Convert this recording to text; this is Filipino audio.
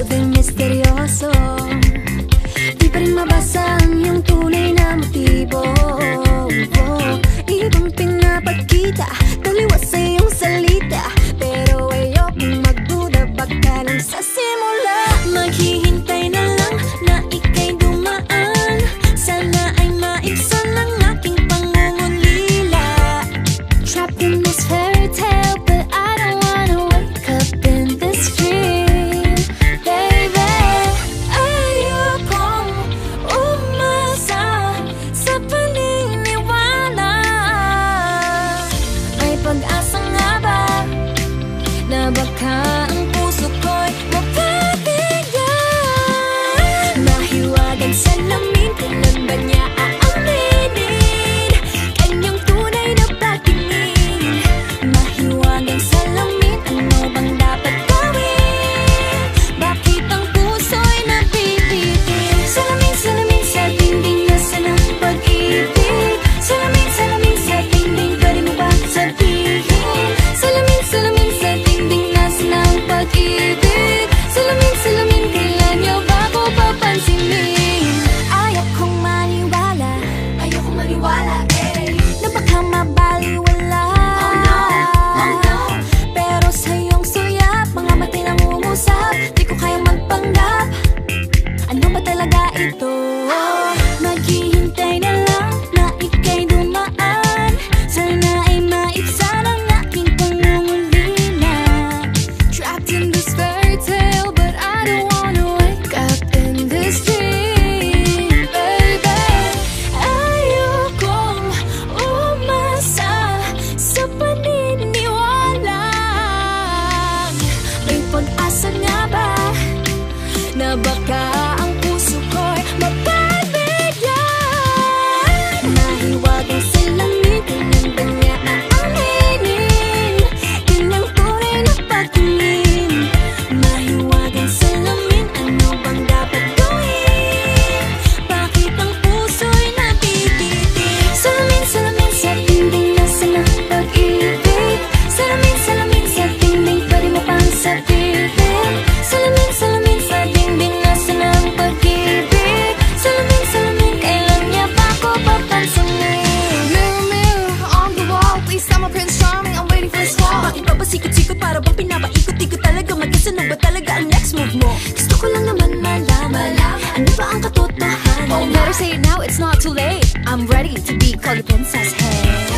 pagdating misteryoso. Di pa rin mabasa ang iyong tunay na motibo. Ibang pinapagkita, taliwas sa iyong salita, pero ayokong magduda, baka lang sa simula. Maghihintay na lang na ika'y dumaan, sana ay maibsan ang aking pangungulila. Trapped in this fairy tale, but I don't wanna wake up in this dream, baby. Ayokong umasa sa paniniwala. May pag-asa nga ba na baka ang puso ko'y mapabigyan? Mahiwagang salamin, kailan ba niya aaminin kanyang tunay na pagtingin? Mahiwagang salamin, ano bang dapat gawin? Bakit ang puso'y napipitin? Salamin, salamin sa dingding, nasa ng pag-ibig. Salamin, salamin sa dingding, pwede mo ba sabihin? Salamin, salamin sa dingding, nasa ng pag-ibig. Salamin, salamin, kailan niyo ba ako papansinin? Ayokong maniwala, na baka mabaliwala. Oh no, pero sa iyong suyap, mga matay nangungusap, di ko kayang magpanggap. Ano ba talaga ito? Maghihintay na lang na ika'y dumaan, sana ay maibsan ang aking pangungulila. Trapped in this fairy tale, but I don't wanna wake up in this dream, baby. Ayokong umasa sa paniniwala. May pag-asa nga ba na baka ang puso ko'y mapabigyan? Mahiwagang salamin, kailan ba niya aaminin kanyang tunay na pagtingin? Mahiwagang salamin, ano bang dapat gawin? Bakit ang puso'y napipitin? Salamin, salamin sa dingding, nasa ng pag-ibig. Salamin, salamin sa dingding, pwede mo pang sabihin? Salamin, salamin sa dingding, nasa ng pag-ibig. Salamin, salamin, kailan niya ba ako papansinin? Mirror, mirror on the wall, please tell my Prince Charming I'm waiting for this call. Bakit ba pasikot-sikot, para bang pinapaikot-ikot talaga? Mag-isa na ba talaga ang next move mo? Gusto ko lang naman malaman, ano ba ang katotohanan? Oh, better say it now, it's not too late. I'm ready to be called a princess, hey.